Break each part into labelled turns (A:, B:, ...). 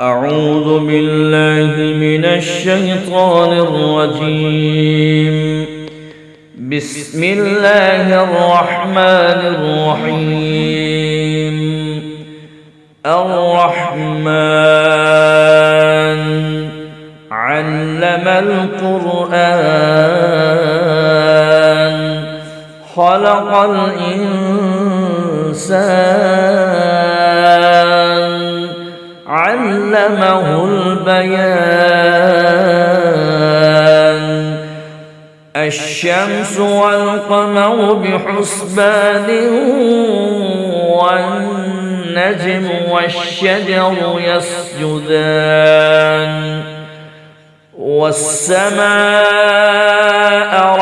A: أعوذ بالله من الشيطان الرجيم. بسم الله الرحمن الرحيم. الرحمن علم القرآن خلق الإنسان علمه البيان. الشمس والقمر بحسبان والنجم والشجر يسجدان. والسماء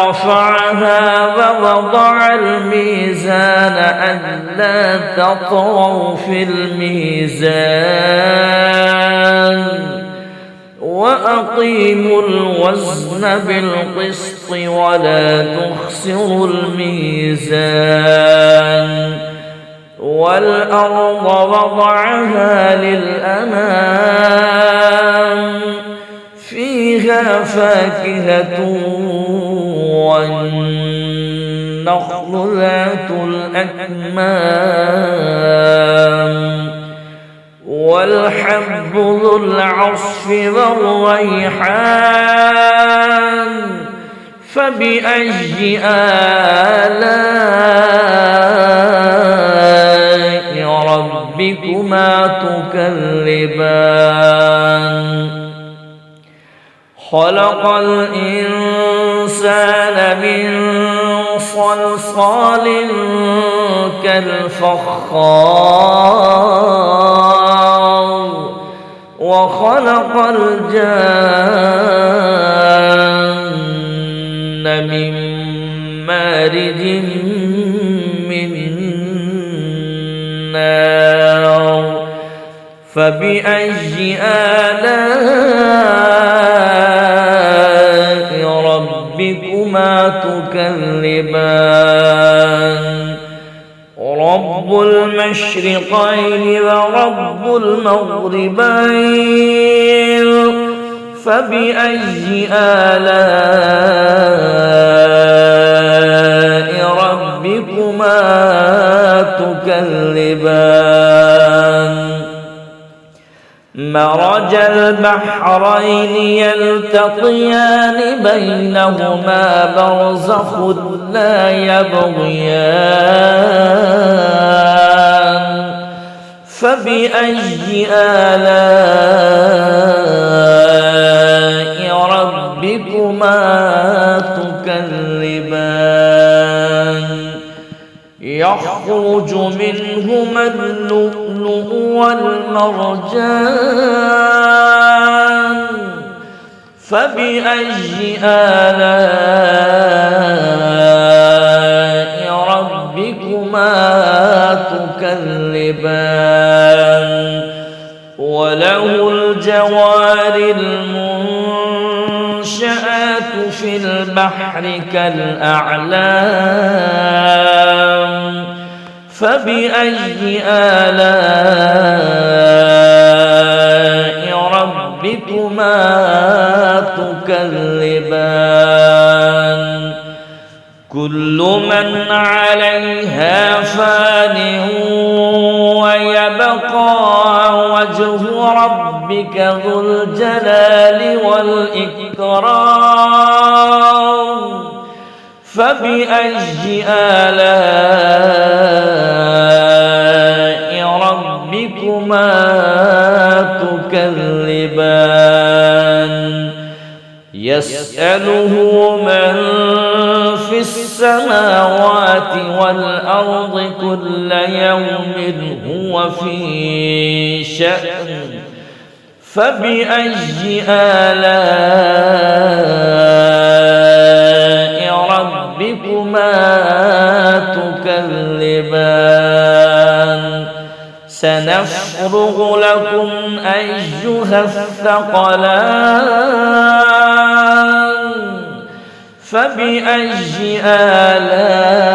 A: رفعها ووضع الميزان ألا تطغوا في الميزان وأقيموا الوزن بالقسط ولا تخسروا الميزان. والأرض وضعها للأنام فيها فاكهة والنخل ذات الأكمام والحب ذو العصف والريحان. فبأي آلاء ربكما تكذبان. خلق الإنسان من صلصال كالفخار وخلق الجان من مارج من نار. فبأي آلاء ربكما تكذبان. رب المشرقين ورب المغربين. فبأي آلاء ربكما تكذبان. مرج البحرين يلتقيان بينهما برزخ لا يبغيان. فبأي آلاء ربكما تكذبان. يخرج منهما اللؤلؤ والمرجان. فبأي آلاء ربكما تكذبان. وله الجوار المنشآت في البحر كالأعلام. فبأي آلاء ربكما تكذبان. كل من عليها فان ويبقى وجه ربك ذو الجلال والإكرام. فبأي آلاء ربكما تكذبان. يسأله من في السماوات والأرض كل يوم هو في شأن. فبأي آلاء ربكما تكذبان. سنفرغ لكم أيها الثقلان. فبأي آلاء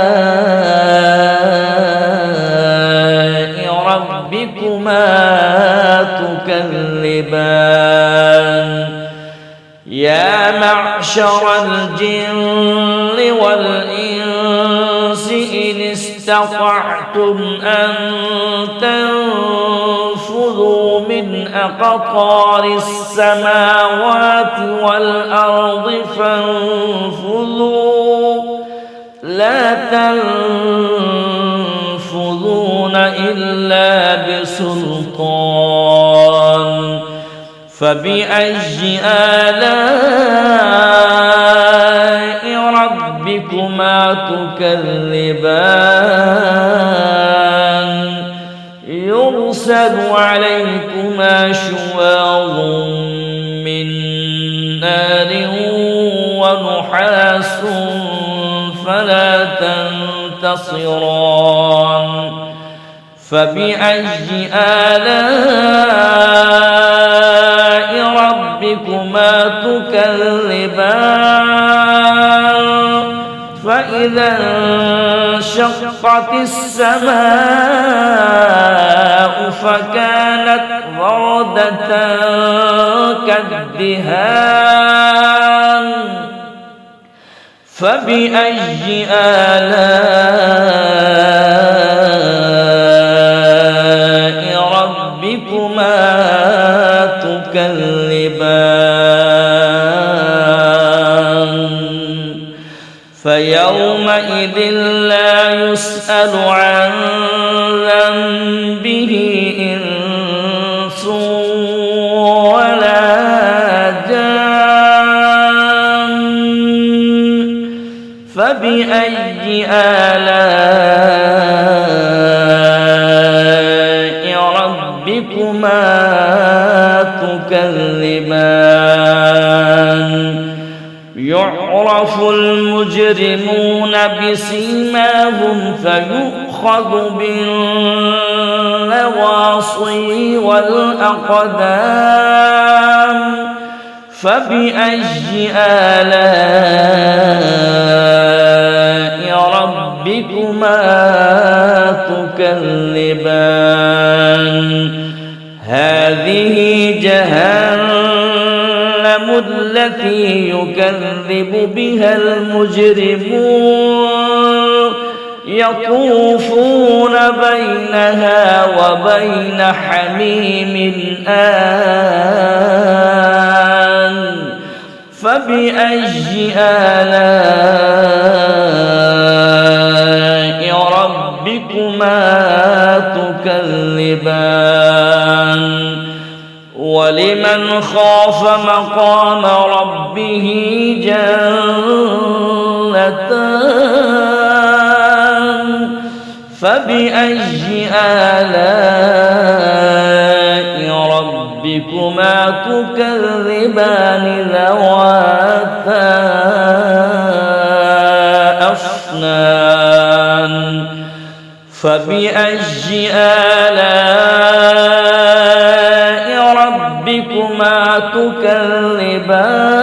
A: ربكما تكذبان. تكذبان يا معشر الجن والإنس إن استطعتم أن تنفذوا من أقطار السماوات والأرض فانفذوا لا تنفذون إلا بسلطان فبأي آلاء ربكما تكذبان يرسل عليكما شواظ من نار ونحاس فلا تنتصران فبأي آلاء ربكما تكذبان فإذا انشقت السماء فكانت وردة كالدهان فبأي آلاء ربكما تكذبان فيومئذ لا يسأل عن ذنبه إنس ولا جان فبأي آلاء ربكما تكذبان يعرف المجرمون بسيماهم فيؤخذ بالنواصي والأقدام فبأي آلاء ربكما تكذبان هذه جهنم التي يكذب بها المجرمون يطوفون بينها وبين حميم آن فبأي آلاء ربكما تكذبان ولمن خاف مقام ربه جنتان فبأي آلاء ربكما تكذبان ذواتا أفنان فبأي آلاء ربكما تكذبان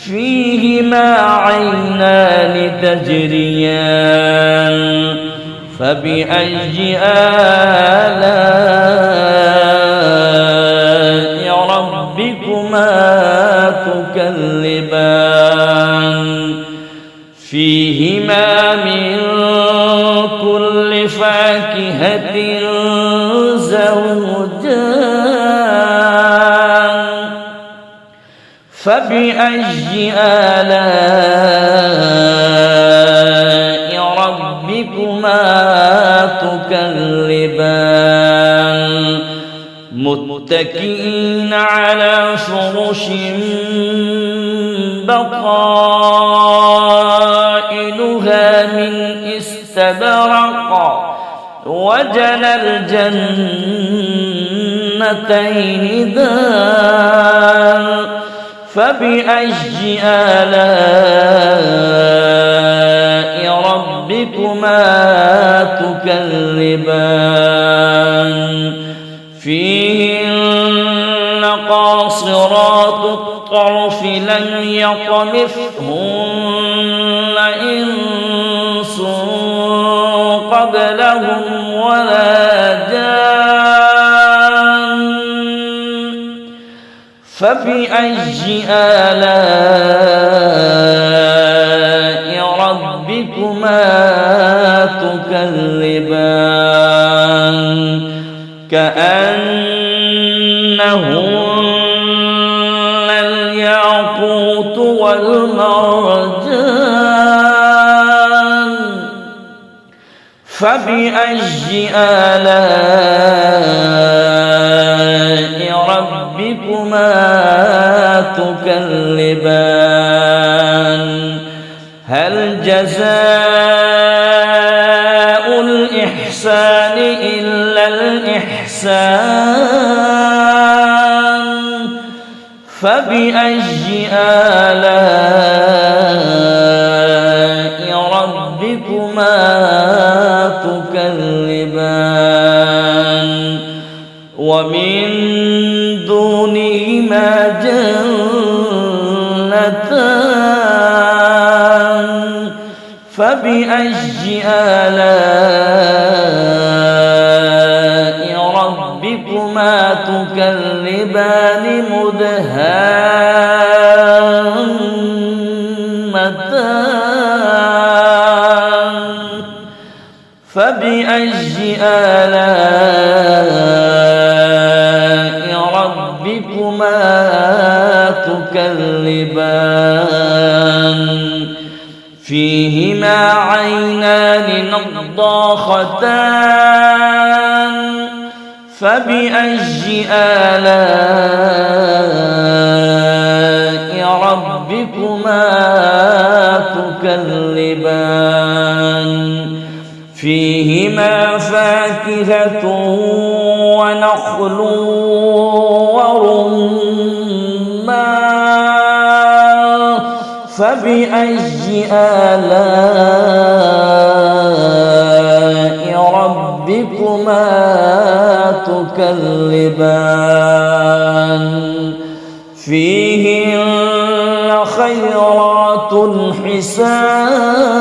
A: فيهما عينان تجريان فبأي آلاء ربكما تكذبان فيهما من كل فاكهة زوجان فبأي آلاء ربكما تكذبان متكئين على فرش بطائنها من استبرق وجنى الجنتين دان فبأي آلاء ربكما تكذبان فيهن قاصرات الطرف لم يطمثهن إنس قبلهم ولا جان فبأي آلاء ربكما تكذبان كأنهن الياقوت والمرجان فبأي آلاء ربكما تكذبان هل جزاء الإحسان إلا الإحسان فبأي آلاء ربكما تكذبان ومن دونهما جنتان فبأي آلاء ربكما تكذبان مدهامتان فبأي آلاء ربكما تكذبان فيهما عينان نضاختان فبأي آلاء ربكما تكذبان فيهما فاكهة ونخل ورمان فبأي آلاء ربكما تكذبان فيهن خيرات حسان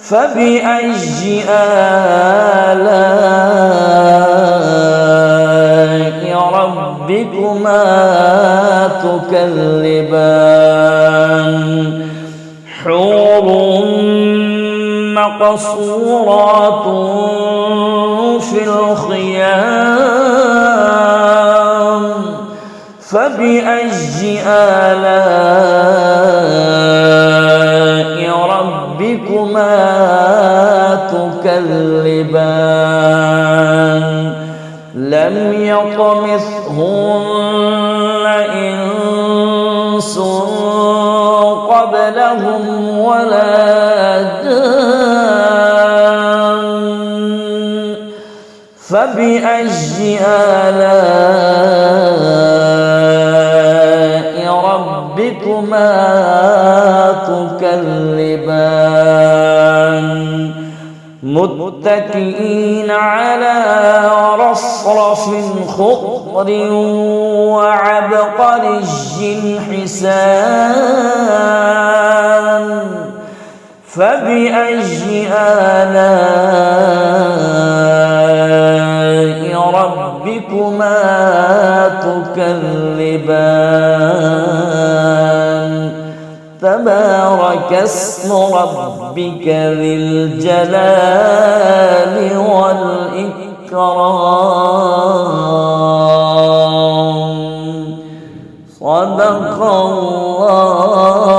A: فبأي آلاء ربكما تكذبان حور مقصورات في الخيام فبأي آلاء ربكما تكذبان لم يطمثهن إنس قبلهم ولا جان فبأي آلاء ربكما تكذبان متكئين على رصرف خضر وعبقري حسان فبأي آلاء ربكما تكذبان تبارك اسم ربك ذي الجلال والإكرام صدق الله